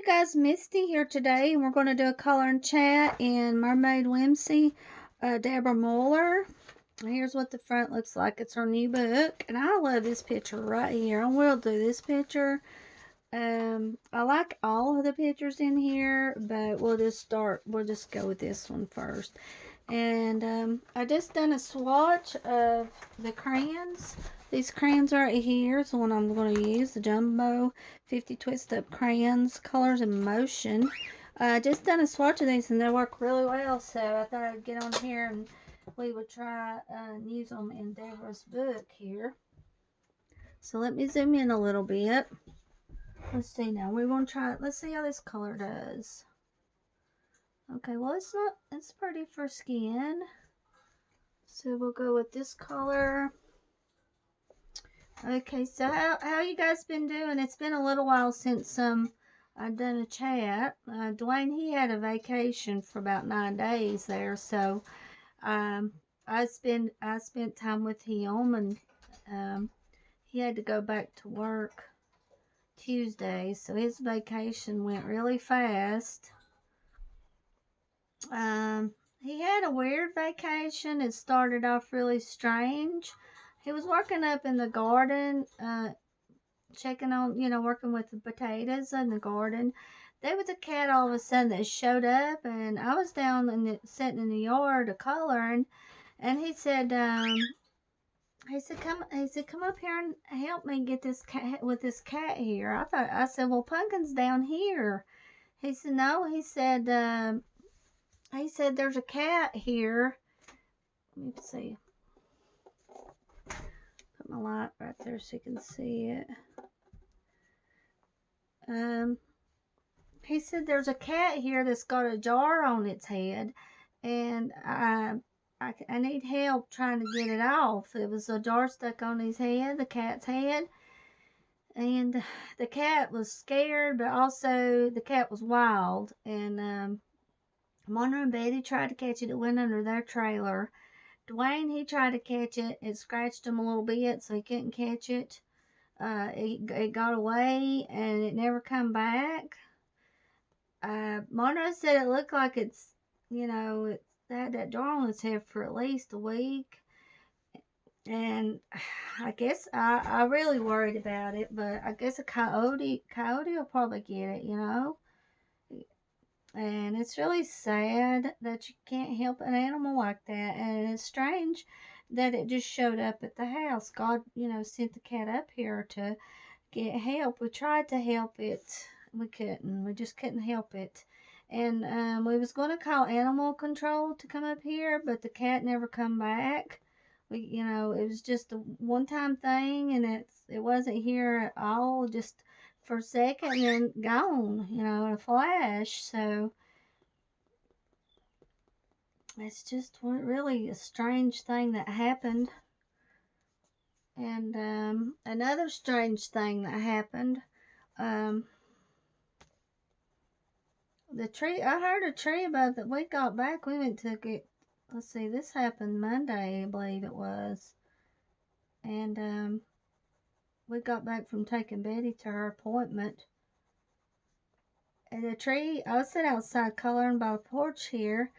you guys, Misty here today, and we're going to do a color and chat in Mermaid Whimsea, Deborah Muller. Here's what the front looks like. It's her new book, and I love this picture right here. I will do this picture. I like all of the pictures in here, but we'll just go with this one first. And I just done a swatch of the crayons. These crayons right here is the one I'm going to use, the Jumbo 50 Twist Up Crayons, Colors in Motion. I just done a swatch of these and they work really well, so I thought I'd get on here and we would try and use them in Deborah's book here. So let me zoom in a little bit. Let's see now. We're going to try it. Let's see how this color does. Okay, well, it's pretty for skin. So we'll go with this color. Okay, so how you guys been doing? It's been a little while since I've done a chat. Dwayne, he had a vacation for about 9 days there, so I spent time with him, and he had to go back to work Tuesday, so his vacation went really fast. He had a weird vacation. It started off really strange. He was working up in the garden, checking on, working with the potatoes in the garden. There was a cat all of a sudden that showed up, and I was down sitting in the yard coloring, and he said, come up here and help me get this cat with this cat here. I said, well, Pumpkin's down here. He said, no. He said, there's a cat here. Let me see. Put my light right there so you can see it. He said, there's a cat here that's got a jar on its head, and I need help trying to get it off. It was a jar stuck on his head, the cat's head. And the cat was scared, but also the cat was wild. And Mona and Betty tried to catch it. It went under their trailer. Dwayne, he tried to catch it. It scratched him a little bit, so he couldn't catch it. It got away, and it never come back. Mona said it looked like it had that jar on its head for at least a week. And I guess I really worried about it, but I guess a coyote will probably get it, And it's really sad that you can't help an animal like that. And it's strange that it just showed up at the house. God, sent the cat up here to get help. We tried to help it. We couldn't. We just couldn't help it. And we was going to call animal control to come up here, but the cat never come back. It was just a one-time thing, and it wasn't here at all, just for a second, and then gone, in a flash. So it's just really a strange thing that happened. And another strange thing that happened, the tree, I heard a tree above that we got back. We went to get, let's see, this happened Monday, I believe it was. And we got back from taking Betty to her appointment. And the tree, I was sitting outside coloring by the porch here,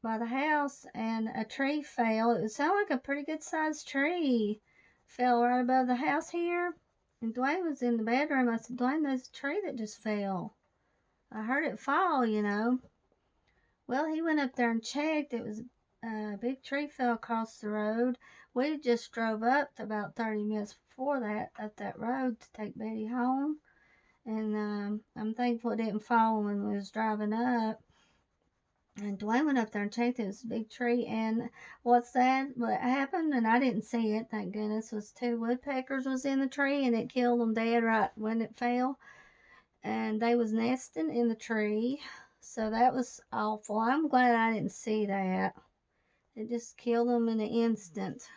by the house, and a tree fell. It sounded like a pretty good sized tree. Fell right above the house here. And Dwayne was in the bedroom. I said, Dwayne, there's a tree that just fell. I heard it fall, Well, he went up there and checked. It was a big tree fell across the road. We just drove up about 30 minutes before that, up that road to take Betty home. And I'm thankful it didn't fall when we was driving up. And Dwayne went up there and checked. It was a big tree. And what happened, and I didn't see it, thank goodness, was 2 woodpeckers was in the tree, and it killed them dead right when it fell. And they was nesting in the tree. So that was awful. I'm glad I didn't see that. It just killed them in an instant.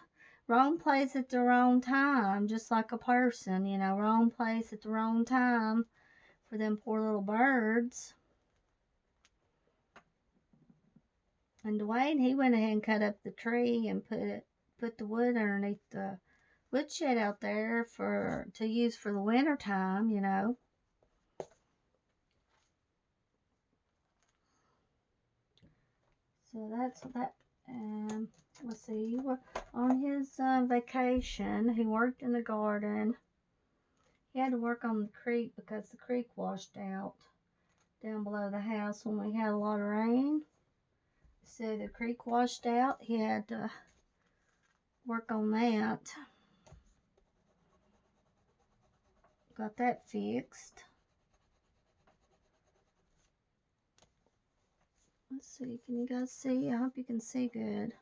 Wrong place at the wrong time, just like a person, wrong place at the wrong time for them poor little birds. And Dwayne, he went ahead and cut up the tree and put the wood underneath the woodshed out there to use for the winter time, So that's that. Let's see. On his vacation, he worked in the garden. He had to work on the creek because the creek washed out down below the house when we had a lot of rain. So the creek washed out. He had to work on that. Got that fixed. Let's see. Can you guys see? I hope you can see good.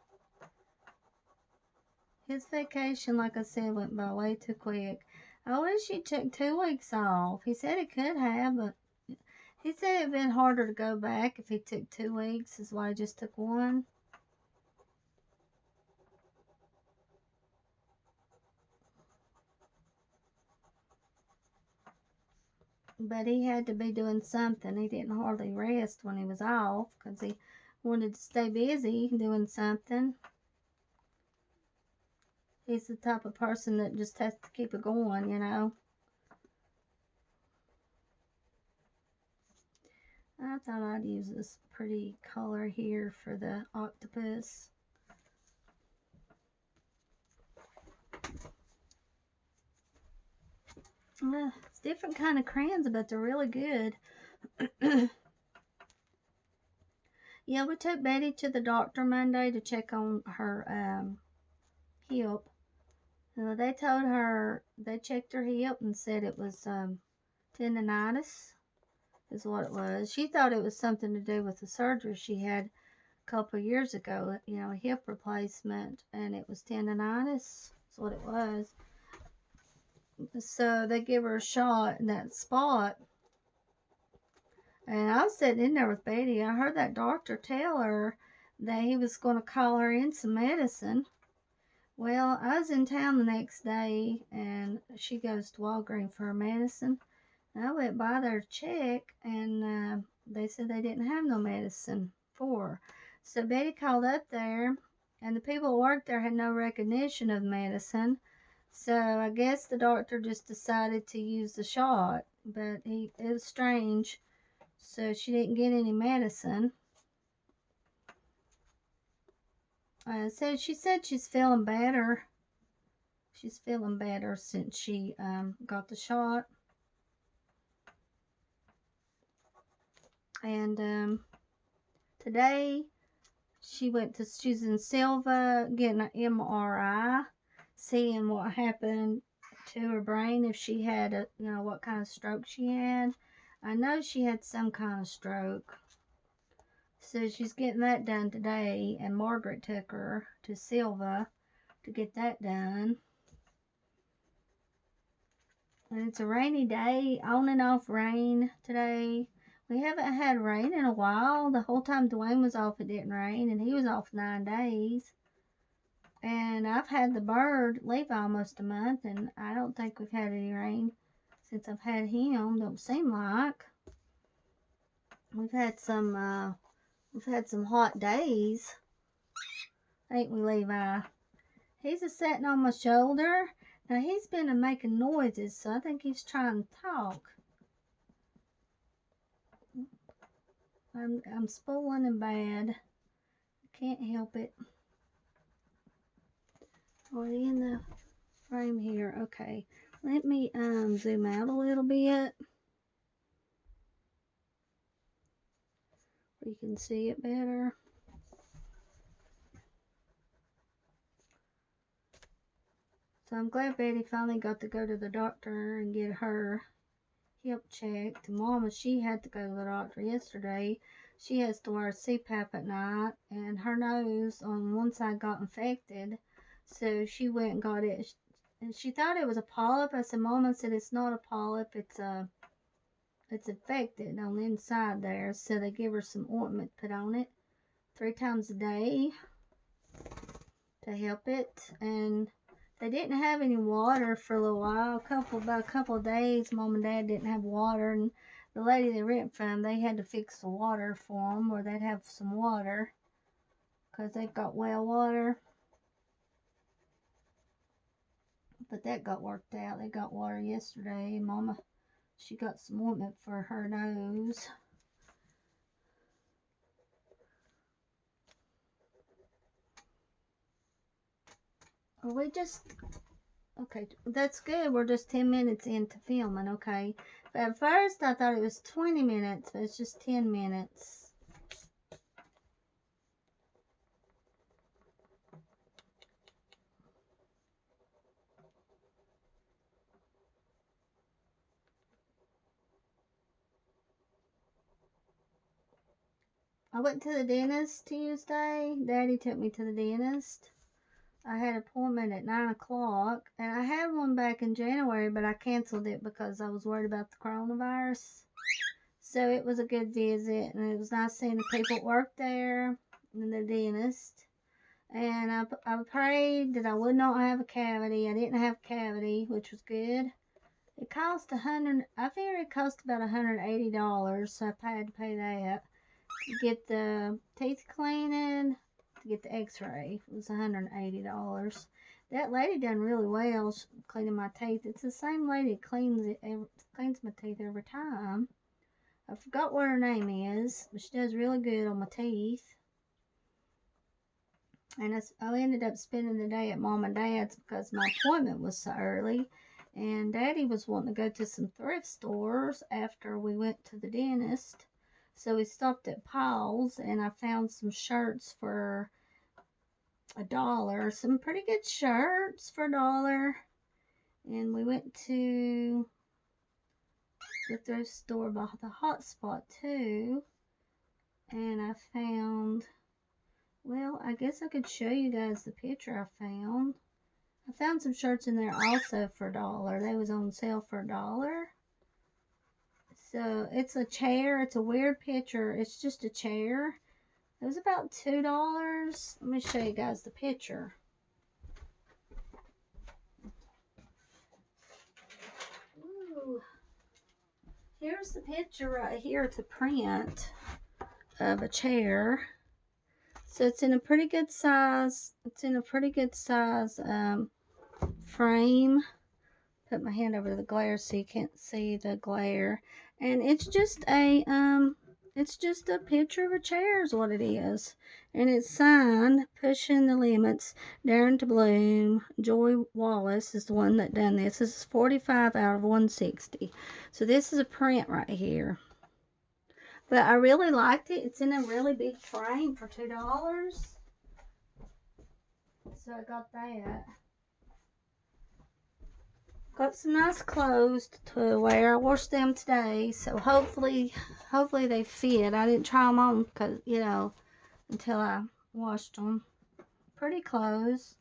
His vacation, like I said, went by way too quick. I wish he took 2 weeks off. He said he could have, but he said it'd been harder to go back if he took 2 weeks, is why he just took one. But he had to be doing something. He didn't hardly rest when he was off because he wanted to stay busy doing something. He's the type of person that just has to keep it going, you know. I thought I'd use this pretty color here for the octopus. It's different kind of crayons, but they're really good. Yeah, we took Betty to the doctor Monday to check on her hip. They told her, they checked her hip and said it was tendonitis is what it was. She thought it was something to do with the surgery she had a couple of years ago, you know, a hip replacement, and it was tendonitis. That's what it was. So they give her a shot in that spot. And I was sitting in there with Betty. I heard that doctor tell her that he was going to call her in some medicine. Well, I was in town the next day, and she goes to Walgreens for her medicine. And I went by there to check, and they said they didn't have no medicine for her. So Betty called up there, and the people who worked there had no recognition of medicine. So I guess the doctor just decided to use the shot, but it was strange. So she didn't get any medicine. So she said she's feeling better. She's feeling better since she got the shot. And today she's in Silva getting an MRI, seeing what happened to her brain, if she had what kind of stroke she had. I know she had some kind of stroke. So she's getting that done today, and Margaret took her to Silva to get that done. And it's a rainy day, on and off rain today. We haven't had rain in a while. The whole time Dwayne was off, it didn't rain, and he was off 9 days. And I've had the bird leave almost a month, and I don't think we've had any rain since I've had him. Don't seem like. We've had some hot days, ain't we, Levi? He's a sitting on my shoulder. Now he's been making noises, so I think he's trying to talk. I'm spoiling him bad. Can't help it. Are you in the frame here? Okay. Let me zoom out a little bit where you can see it better. So I'm glad Betty finally got to go to the doctor and get her hip checked. Mama, she had to go to the doctor yesterday. She has to wear a CPAP at night, and her nose on one side got infected. So she went and got it, and she thought it was a polyp. I said, Mama said it's not a polyp, it's infected on the inside there. So they give her some ointment put on it 3 times a day to help it. And they didn't have any water for a little while. About a couple of days, Mom and Dad didn't have water, and the lady they rent from, they had to fix the water for them, or they'd have some water, because they've got well water. But that got worked out. They got water yesterday. Mama, she got some ointment for her nose. We just, okay, that's good. We're just 10 minutes into filming, okay? At first, I thought it was 20 minutes, but it's just 10 minutes. I went to the dentist Tuesday. Daddy took me to the dentist. I had an appointment at 9 o'clock, and I had one back in January, but I canceled it because I was worried about the coronavirus. So it was a good visit, and it was nice seeing the people at work there and the dentist. And I prayed that I would not have a cavity. I didn't have a cavity, which was good. It cost I figured it cost about $180, so I had to pay that. To get the teeth cleaning, to get the x-ray, it was $180. That lady done really well cleaning my teeth. It's the same lady that cleans my teeth every time. I forgot what her name is, but she does really good on my teeth. And I ended up spending the day at Mom and Dad's because my appointment was so early. And Daddy was wanting to go to some thrift stores after we went to the dentist. So we stopped at Paul's and I found some shirts for $1. Some pretty good shirts for $1. And we went to the thrift store by the hot spot too. And I found, well, I guess I could show you guys the picture I found. I found some shirts in there also for $1. They was on sale for $1. So it's a chair. It's a weird picture. It's just a chair. It was about $2. Let me show you guys the picture. Ooh. Here's the picture right here. It's a print of a chair. So it's in a pretty good size. It's in a pretty good size frame. Put my hand over the glare so you can't see the glare. And it's just a picture of a chair is what it is. And it's signed Pushing the Limits, Daring to Bloom. Joy Wallace is the one that done this. This is 45 out of 160. So this is a print right here. But I really liked it. It's in a really big frame for $2. So I got that. Got some nice clothes to wear. I washed them today, so hopefully they fit. I didn't try them on because, until I washed them. Pretty clothes.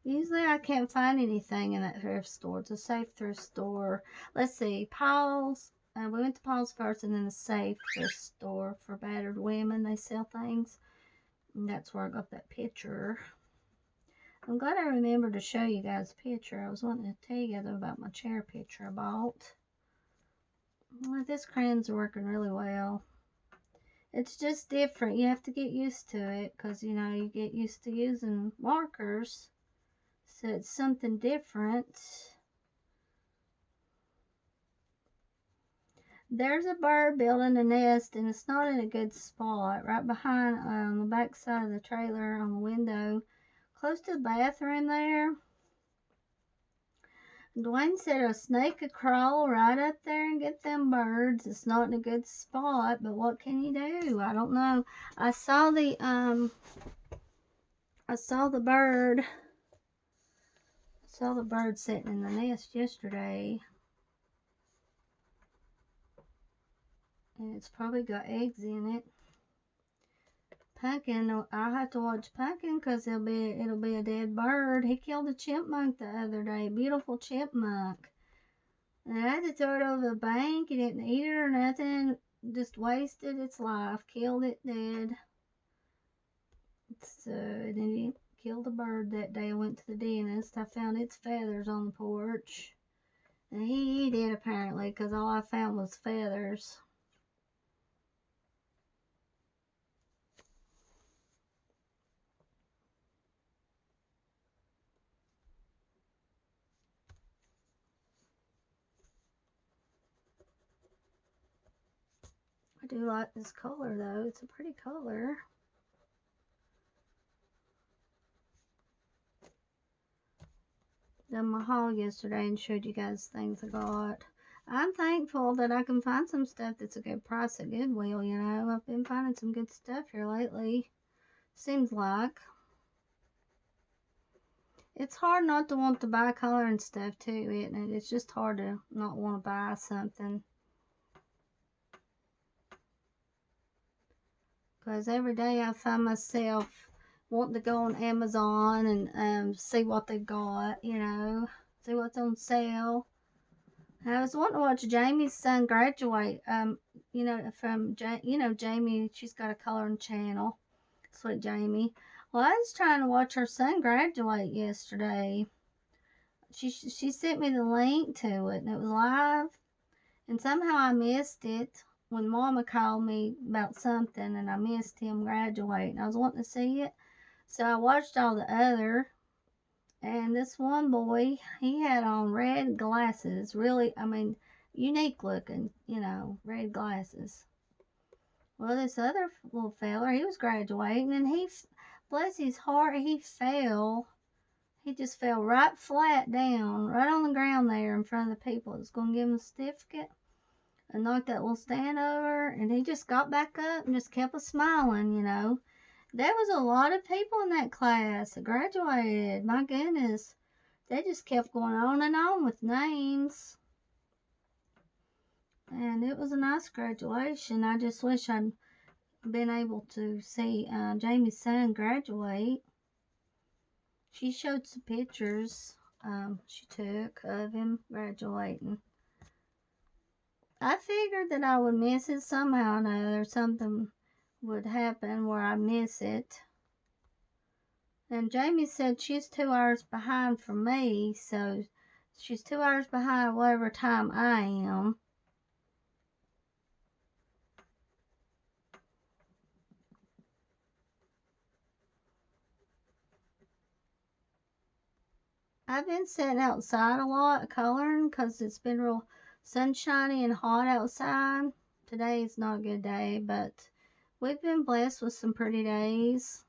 Usually I can't find anything in that thrift store. It's a safe thrift store. Let's see, Paul's. We went to Paul's first and then the safe thrift store for battered women. They sell things. And that's where I got that picture. I'm glad I remembered to show you guys a picture. I was wanting to tell you guys about my chair picture I bought. Well, this crayons are working really well. It's just different. You have to get used to it because, you get used to using markers. So it's something different. There's a bird building a nest and it's not in a good spot. Right behind the back side of the trailer on the window. Close to the bathroom there. Dwayne said a snake could crawl right up there and get them birds. It's not in a good spot, but what can you do? I don't know. I saw the bird. Saw the bird sitting in the nest yesterday. And it's probably got eggs in it. Pumpkin, I'll have to watch Pumpkin because it'll be a dead bird. He killed a chipmunk the other day. Beautiful chipmunk. And I had to throw it over the bank. He didn't eat it or nothing. Just wasted its life. Killed it dead. So, and then he killed a bird that day. I went to the dentist. I found its feathers on the porch. And he ate it apparently because all I found was feathers. do like this color though. It's a pretty color. Done my haul yesterday and showed you guys things I got. I'm thankful that I can find some stuff that's a good price at Goodwill, you know. I've been finding some good stuff here lately. Seems like. It's hard not to want to buy color and stuff too, isn't it? It's just hard to not want to buy something. Because every day I find myself wanting to go on Amazon and see what they got, you know, see what's on sale. And I was wanting to watch Jamie's son graduate, you know, from, Jamie, she's got a coloring channel, Sweet Jamie. Well, I was trying to watch her son graduate yesterday. She sent me the link to it, and it was live, and somehow I missed it when Mama called me about something, and I missed him graduating. I was wanting to see it, so I watched all the other, and this one boy, he had on red glasses, really, I mean, unique looking, you know, red glasses. Well, this other little feller, he was graduating, and bless his heart, he fell. He just fell right flat down, right on the ground there in front of the people that was going to give him a certificate, and knocked that little stand over, and he just got back up and just kept a smiling, you know. There was a lot of people in that class that graduated. My goodness. They just kept going on with names. And it was a nice graduation. I just wish I'd been able to see Jamie's son graduate. She showed some pictures she took of him graduating. I figured that I would miss it somehow or another. Something would happen where I miss it. And Jamie said she's 2 hours behind from me, so she's 2 hours behind whatever time I am. I've been sitting outside a lot coloring because it's been real sunshiny and hot outside. Today's not a good day, but we've been blessed with some pretty days.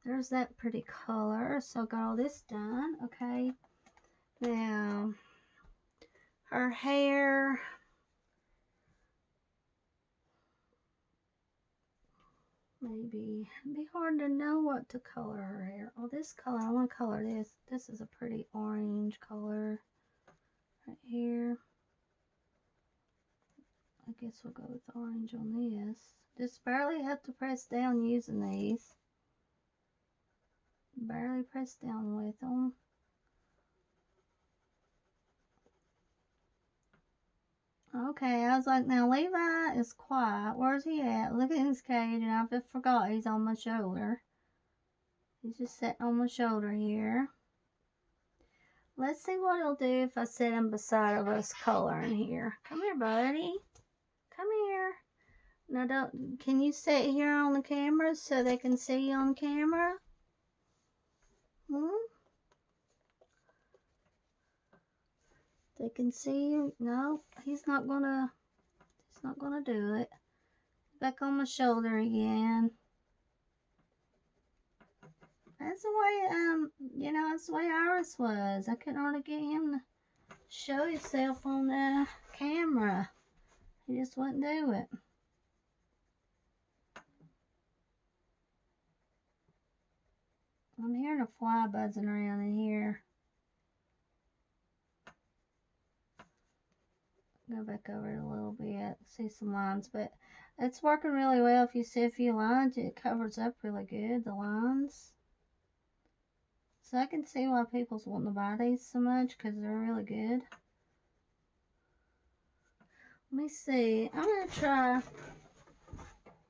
There's that pretty color. So I got all this done. Okay. Now, her hair. Maybe. It'd be hard to know what to color her hair. Oh, this color. I want to color this. This is a pretty orange color right here. I guess we'll go with orange on this. Just barely have to press down using these. Barely press down with them. Okay, I was like, now Levi is quiet. Where's he at? Look at his cage, and I just forgot he's on my shoulder. He's just sitting on my shoulder here. Let's see what he'll do if I sit him beside of us coloring here. Come here, buddy. Come here. Now, can you sit here on the camera so they can see you on camera? They can see you. No, he's not gonna do it. Back on my shoulder again. That's the way, that's the way Iris was. I couldn't hardly get him to show himself on the camera. He just wouldn't do it. I'm hearing a fly buzzing around in here. Go back over it a little bit, see some lines, but it's working really well. If you see a few lines, it covers up really good, the lines. So I can see why people's wanting to buy these so much, because they're really good. Let me see. I'm going to try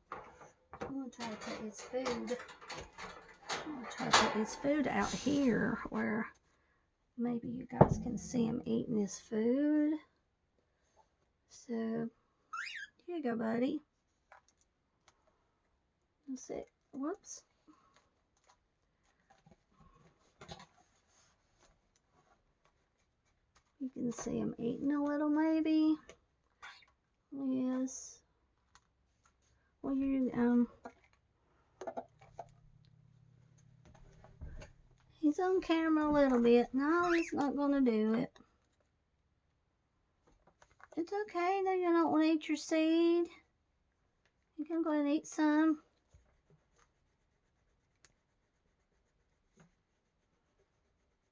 to put this food. I'm going to try to put this food out here where maybe you guys can see him eating his food. So, here you go, buddy. Let's see. Whoops. You can see him eating a little, maybe. Yes. Well, he's on camera a little bit. No, he's not gonna do it. It's okay. No, you don't want to eat your seed. You can go and eat some.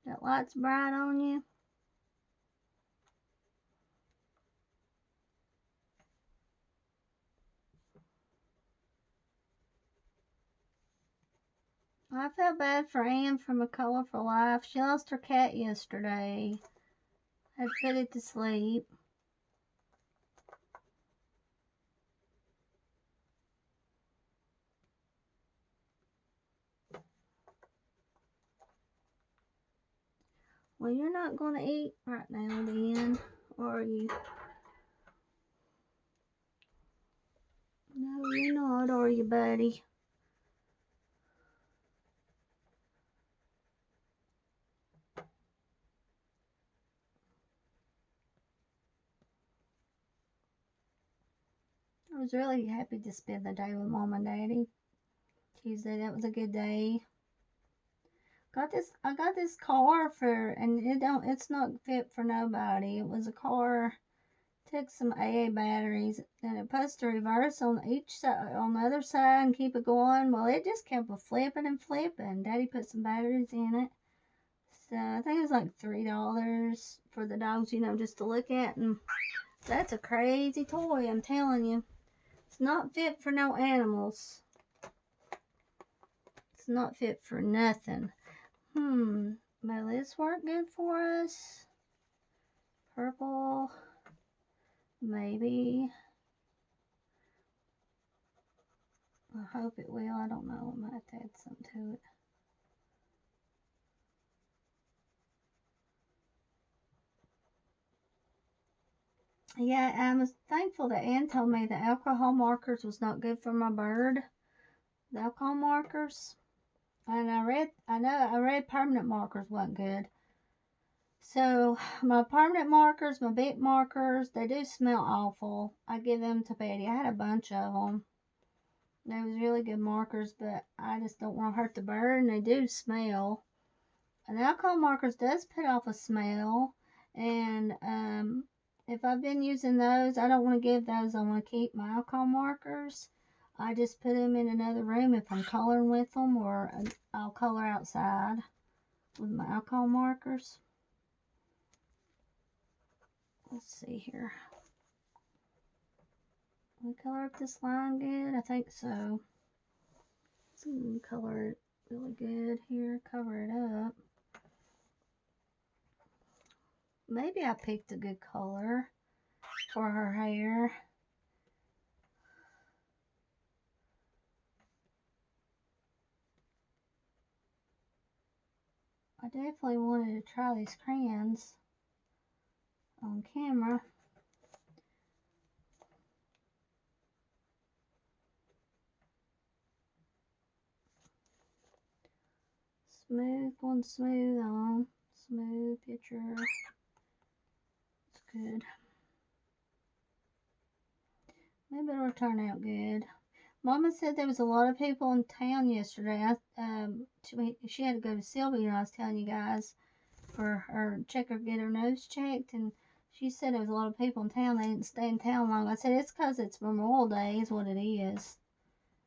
That light's bright on you. I felt bad for Anne from A Colorful Life. She lost her cat yesterday. Had to put it to sleep. Well, you're not going to eat right now then, or are you? No, you're not, are you, buddy? I was really happy to spend the day with Mom and Daddy. Tuesday, that was a good day. I got this car and it's not fit for nobody. It was a car, took some AA batteries, and it puts the reverse on each side, on the other side, and keep it going. Well, it just kept flipping and flipping. Daddy put some batteries in it. So I think it was like $3 for the dogs, just to look at, and that's a crazy toy, I'm telling you. It's not fit for no animals. It's not fit for nothing. Will this work good for us? Purple, maybe. I hope it will. I don't know. I might have to add something to it. Yeah, I'm thankful that Ann told me the alcohol markers was not good for my bird. The alcohol markers. And I read permanent markers wasn't good. So my permanent markers, my big markers, they do smell awful. I give them to Betty. I had a bunch of them. They was really good markers, but I just don't want to hurt the bird, and they do smell. And alcohol markers does put off a smell, and if I've been using those, I don't want to give those. I want to keep my alcohol markers. I just put them in another room if I'm coloring with them, or I'll color outside with my alcohol markers. Let's see here. We color up this line good? I think so. Color it really good here. Cover it up. Maybe I picked a good color for her hair. I definitely wanted to try these crayons on camera. Smooth, going smooth on. Smooth picture. It's good. Maybe it'll turn out good. Mama said there was a lot of people in town yesterday. She had to go to Sylvia, and I was telling you guys, for her get her nose checked, and she said there was a lot of people in town. They didn't stay in town long. I said it's because it's Memorial Day is what it is.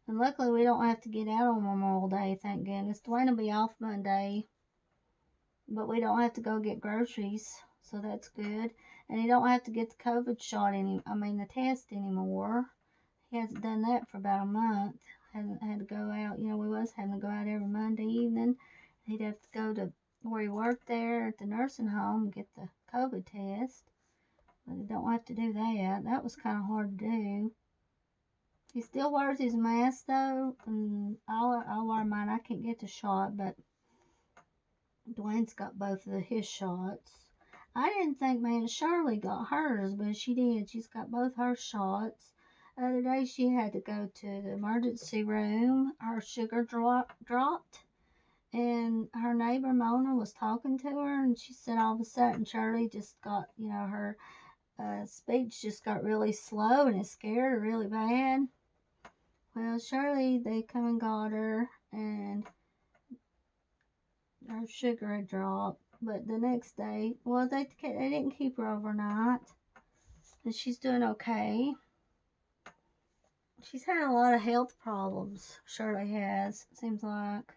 And luckily we don't have to get out on Memorial Day, thank goodness. Dwayne will be off Monday, but we don't have to go get groceries, so that's good. And he don't have to get the COVID shot the test anymore. He hasn't done that for about a month. Hasn't had to go out. We was having to go out every Monday evening. He'd have to go to where he worked there at the nursing home and get the COVID test. But he don't have to do that. That was kind of hard to do. He still wears his mask though, and I'll wear mine. I can't get the shot, but Dwayne's got both of his shots. I didn't think man Shirley got hers, but she did. She's got both her shots. The other day she had to go to the emergency room. Her sugar dropped, and her neighbor Mona was talking to her, and she said all of a sudden Shirley just got, her speech just got really slow, and it scared her really bad. Well, Shirley, they come and got her, and her sugar had dropped. But the next day, well, they didn't keep her overnight, and she's doing okay. She's had a lot of health problems. Shirley has, seems like,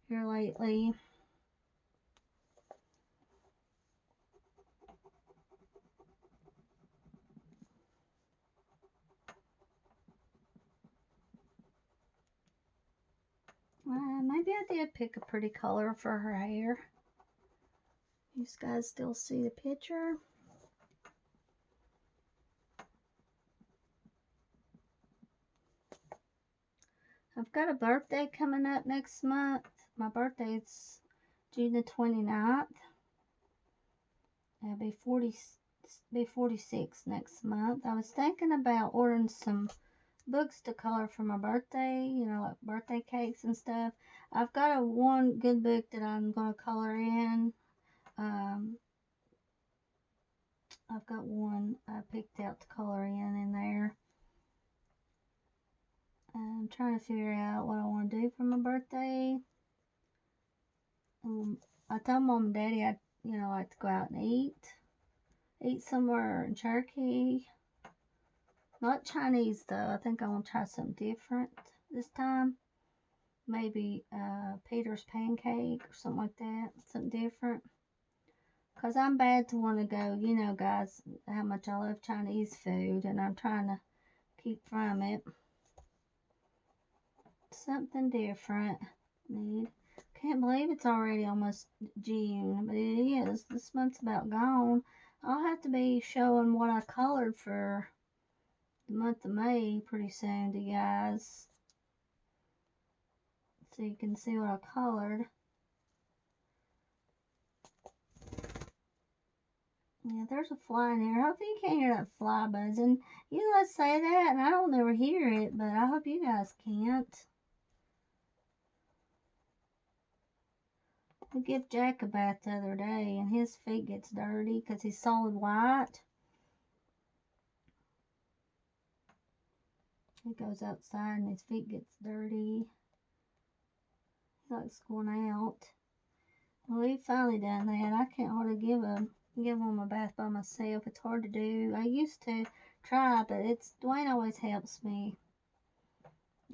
here lately. Maybe I did pick a pretty color for her hair. You guys still see the picture? I've got a birthday coming up next month. My birthday's June the 29th. I'll be 46 next month. I was thinking about ordering some books to color for my birthday, you know, like birthday cakes and stuff. I've got one good book that I'm going to color in. I've got one I picked out to color in there. I'm trying to figure out what I want to do for my birthday. I told Mom and Daddy I'd, like to go out and eat somewhere in Cherokee. Not Chinese though. I think I want to try something different this time. Maybe Peter's pancake or something like that. Something different. Because I'm bad to want to go, guys, how much I love Chinese food, and I'm trying to keep from it. Something different. Can't believe it's already almost June, but it is. This month's about gone. I'll have to be showing what I colored for the month of May pretty soon to you guys, so you can see what I colored. Yeah, there's a fly in here. Hopefully you can't hear that fly buzzing. You guys say that, and I don't ever hear it, but I hope you guys can't. We give Jack a bath the other day, and his feet gets dirty because he's solid white. He goes outside and his feet gets dirty. He likes going out. Well, we finally done that. I can't hardly give him a bath by myself. It's hard to do. I used to try, but Dwayne always helps me.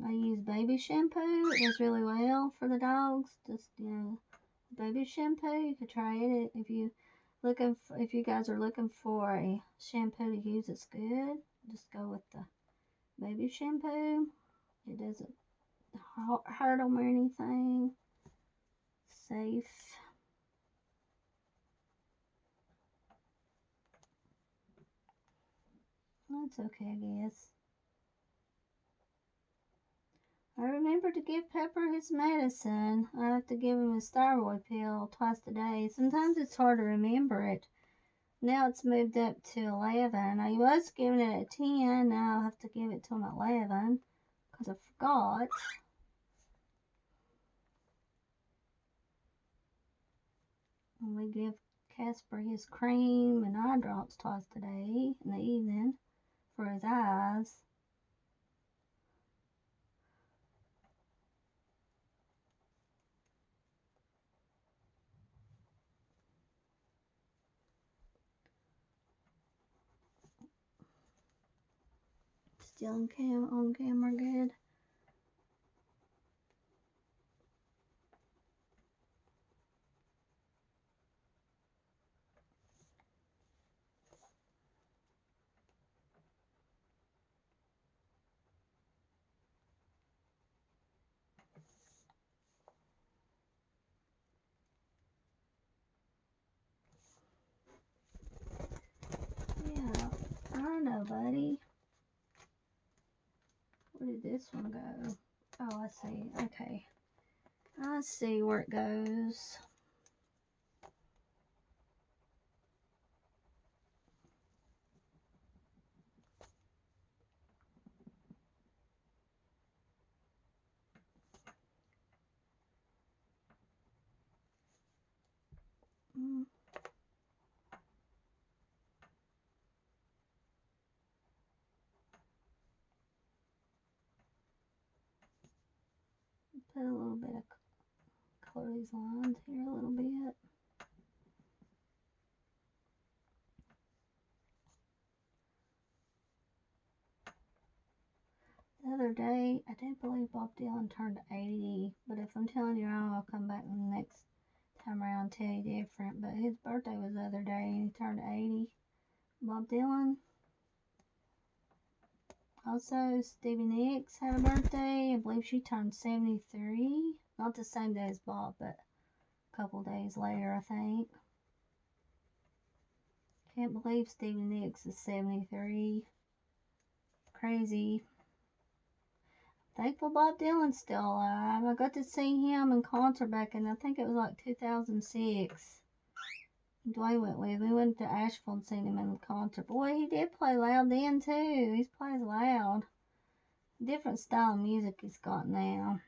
I use baby shampoo. It does really well for the dogs. Just baby shampoo. You could try it if you guys are looking for a shampoo to use. It's good. Just go with the baby shampoo. It doesn't hurt them or anything. Safe. That's okay, I guess. I remember to give Pepper his medicine. I have to give him his thyroid pill twice a day. Sometimes it's hard to remember it. Now it's moved up to 11. I was giving it at 10. Now I'll have to give it to him at 11 because I forgot. And we give Casper his cream and eye drops twice a day in the evening for his eyes. Still on camera good. Yeah, I don't know, buddy. Where did this one go? Oh, I see. Okay. I see where it goes. Put a little bit of color these lines here a little bit. The other day, I do believe Bob Dylan turned 80, but if I'm telling you wrong, I'll come back the next time around and tell you different. But his birthday was the other day, and he turned 80. Bob Dylan. Also, Stevie Nicks had a birthday. I believe she turned 73. Not the same day as Bob, but a couple days later, I think. Can't believe Stevie Nicks is 73. Crazy. Thankful Bob Dylan's still alive. I got to see him in concert back in, I think it was like 2006. Dwayne went with me. We went to Asheville and seen him in the concert. Boy, he did play loud then too. He plays loud. Different style of music he's got now.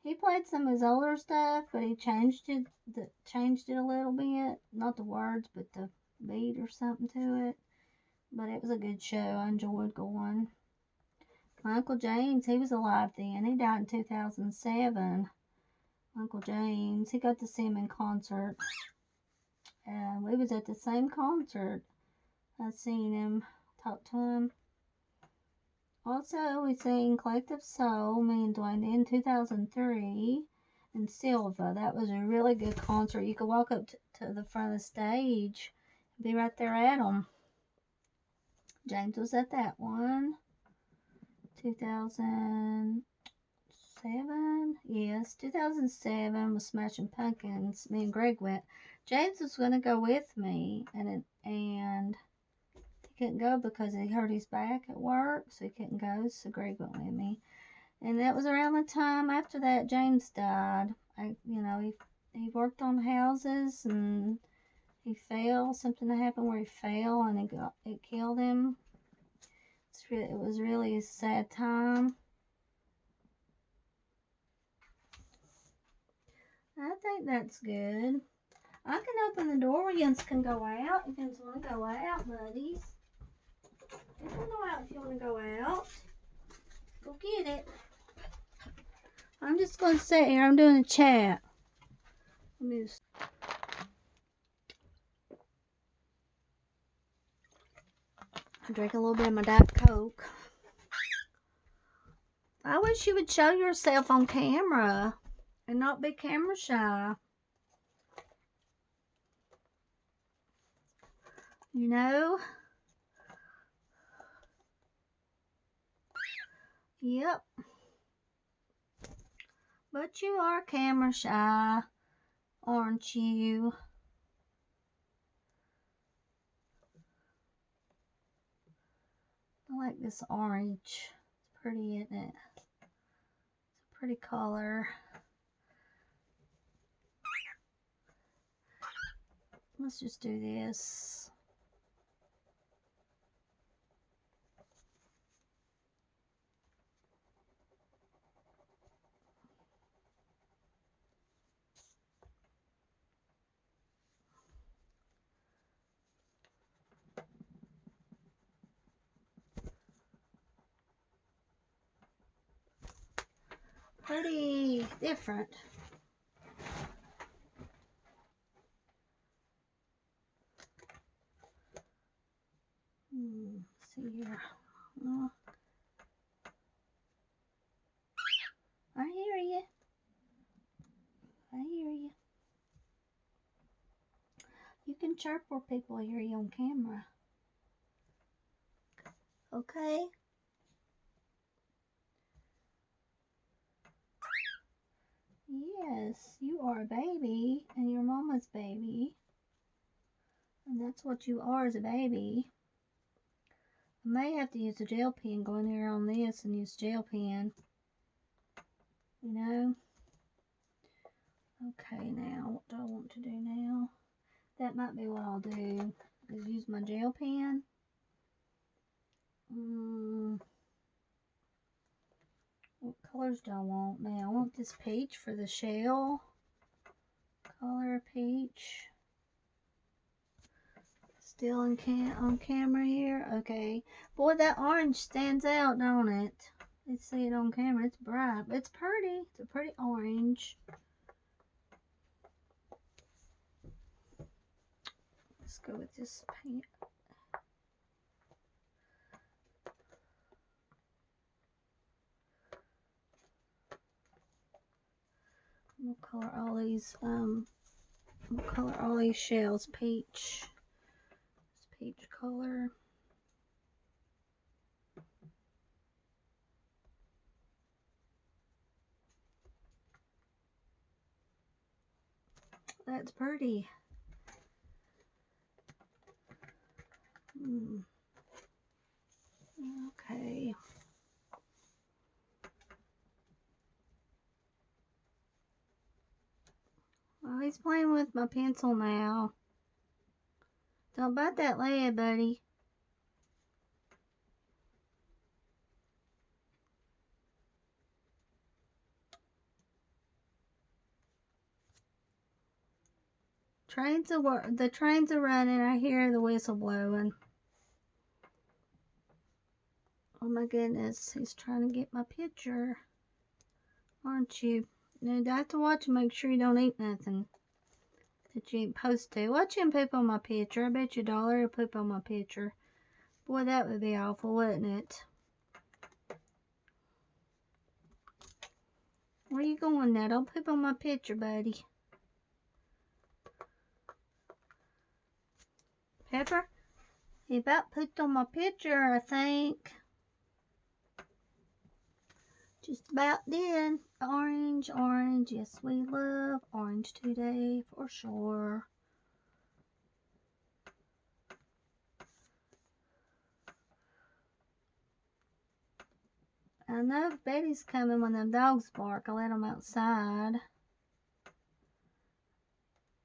He played some of his older stuff, but he changed it a little bit. Not the words, but the beat or something to it. But it was a good show. I enjoyed going. My Uncle James, he was alive then. He died in 2007. Uncle James, he got to see him in concert. We was at the same concert. I seen him, talked to him. Also, we seen Collective Soul, me and Dwayne, in 2003 in Silva. That was a really good concert. You could walk up to the front of the stage and be right there at them. James was at that one. 2007, yes, 2007 was Smashing Pumpkins. Me and Greg went. James was going to go with me, and he couldn't go because he hurt his back at work, so he couldn't go, so Greg went with me. And that was around the time after that James died. He worked on houses, and he fell. Something happened where he fell, and it killed him. It was really a sad time. I think that's good. I can open the door where you can go out. You guys want to go out, buddies? You can go out if you want to go out. Go get it. I'm just going to sit here. I'm doing a chat. Let me just... I drink a little bit of my Diet Coke. I wish you would show yourself on camera and not be camera shy. You know? Yep. But you are camera shy, aren't you? I like this orange. It's pretty, isn't it? It's a pretty color. Let's just do this. Pretty different. Let's see here. I hear you. I hear you. You can chirp where people hear you on camera. Okay? Yes, you are a baby, and your mama's baby. And that's what you are as a baby. I may have to use a gel pen, go in here on this and use gel pen. You know? Okay, now, what do I want to do now? That might be what I'll do, is use my gel pen. What colors do I want now? I want this peach for the shell. Color peach. Still on camera here. Okay. Boy, that orange stands out, don't it? Let's see it on camera. It's bright. It's pretty. It's a pretty orange. Let's go with this paint. We'll color all these. We'll color all these shells peach. It's peach color. That's pretty. Okay. Well, he's playing with my pencil now. Don't bite that lead, buddy. The trains are running. I hear the whistle blowing. Oh my goodness, he's trying to get my picture. Aren't you? You have to watch and make sure you don't eat nothing that you ain't supposed to. Watch him poop on my picture. I bet you $1 he'll poop on my picture. Boy, that would be awful, wouldn't it? Where you going now? Don't poop on my picture, buddy. Pepper? He about pooped on my picture, I think. Just about did. Orange, orange. Yes, we love orange today for sure. I know if Betty's coming when them dogs bark. I let them outside.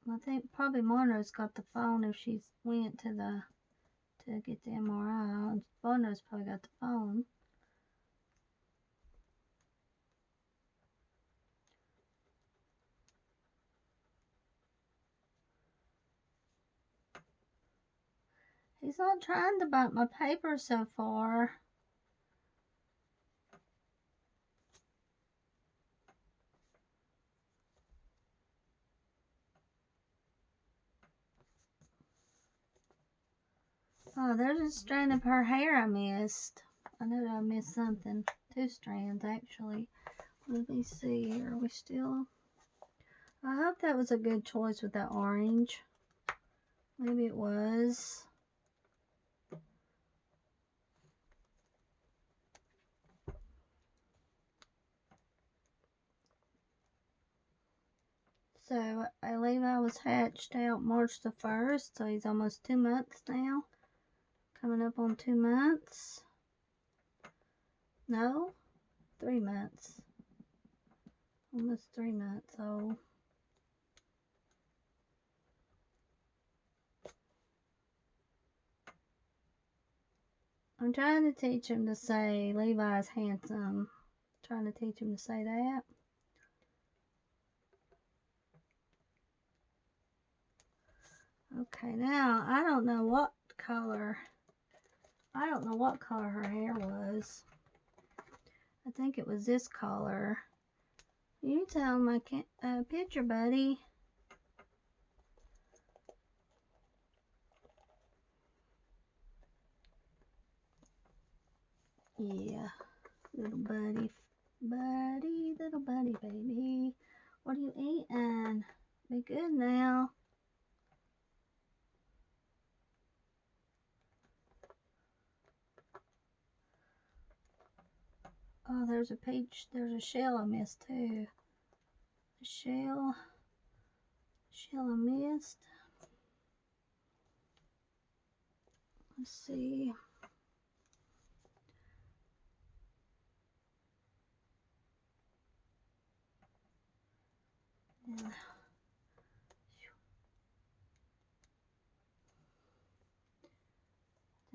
I think probably Monroe's got the phone if she's went to get the MRI. Monroe's probably got the phone. He's not trying to bite my paper so far. Oh, there's a strand of her hair I missed. I know I missed something. 2 strands, actually. Let me see here. Are we still... I hope that was a good choice with that orange. Maybe it was. So, Levi was hatched out March the 1st, so he's almost 2 months now. Coming up on 2 months. No, 3 months. Almost 3 months old. I'm trying to teach him to say Levi's handsome. Trying to teach him to say that. Okay, now I don't know what color. I don't know what color her hair was. I think it was this color. You tell my picture, buddy. Yeah, little buddy, little buddy, baby. What are you eating? Be good now. Oh, there's a peach. There's a shell I missed too. A shell I missed. Let's see. Yeah.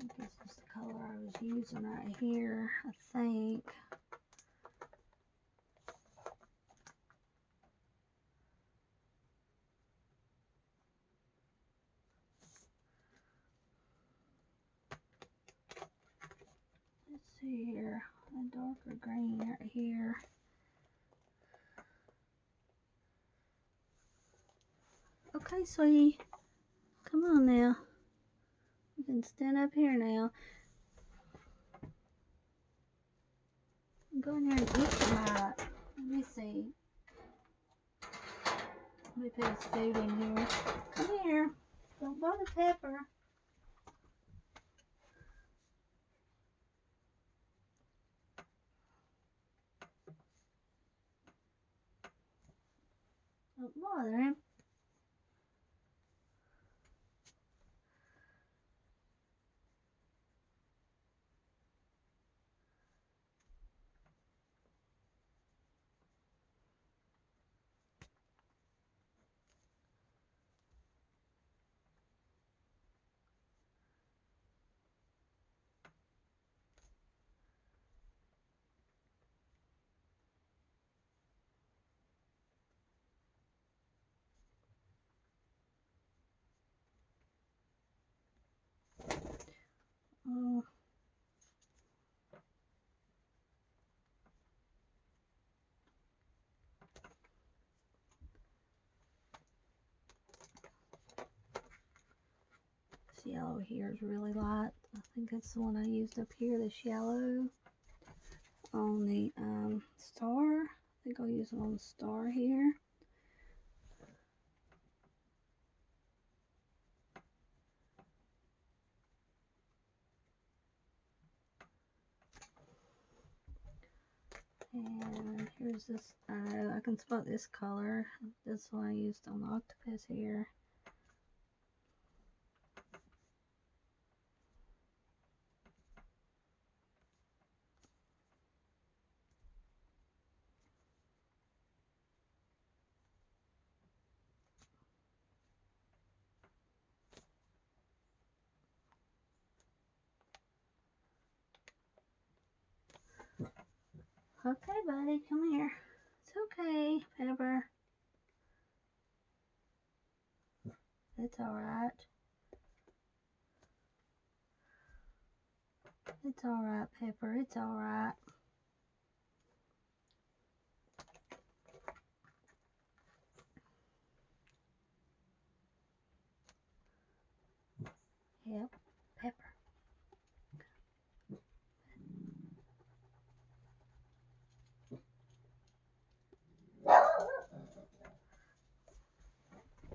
I think this is the color I was using right here, I think. Let's see here. I darker green right here. Okay, sweetie. Come on now. You can stand up here now. Go in there and eat tonight. Let me see. Let me put his food in here. Come here. Don't bother Pepper. Don't bother him. Oh. This yellow here is really light. I think it's the one I used up here, this yellow. On the star. I think I'll use it on the star here. And here's this, I can spot this color. This one I used on the octopus here. Okay, buddy, come here. It's okay, Pepper. It's alright. It's alright, Pepper. It's alright. Yep, Pepper.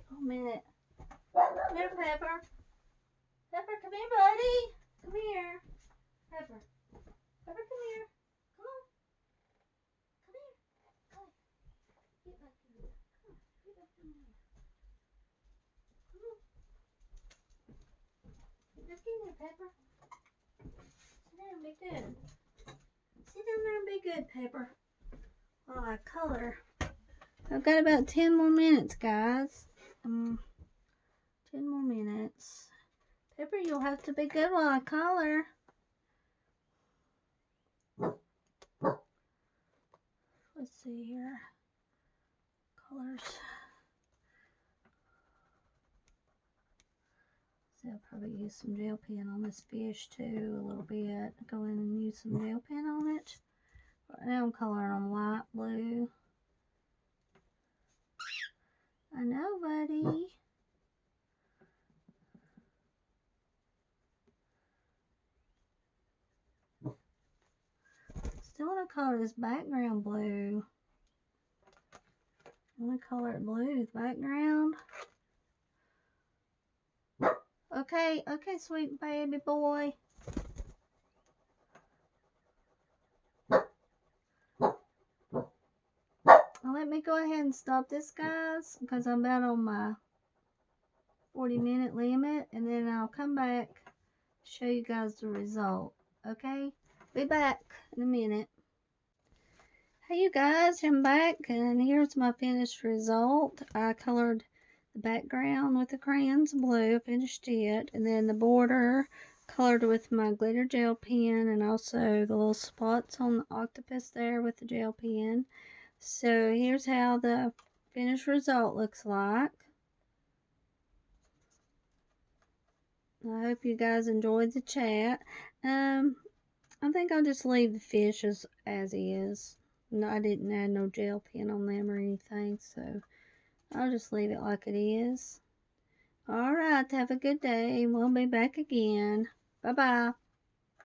Oh, minute. Come here, Pepper. Pepper, come here, buddy. Come here. Pepper. Pepper, come here. Come on. Come here. Come. Get back in there. Come on. Get back in there. Come on. Get back in there, Pepper. Sit down and be good. Sit down there and be good, Pepper. While I color. I've got about 10 more minutes, guys. 10 more minutes. Pepper, you'll have to be good while I color. Let's see here. Colors. So I'll probably use some gel pen on this fish too, a little bit. Go in and use some gel pen on it. Right now I'm coloring on light blue. I know, buddy. Still want to color this background blue. I want to color it blue, the background. Okay, okay, sweet baby boy. Well, let me go ahead and stop this, guys, because I'm about on my 40-minute limit, and then I'll come back, show you guys the result. Okay, be back in a minute. Hey, you guys, I'm back, and here's my finished result. I colored the background with the crayons blue, finished it, and then the border colored with my glitter gel pen, and also the little spots on the octopus there with the gel pen. So here's how the finished result looks like. I hope you guys enjoyed the chat. I think I'll just leave the fish as is. No, I didn't add no gel pen on them or anything, so I'll just leave it like it is. All right, have a good day. We'll be back again. Bye-bye.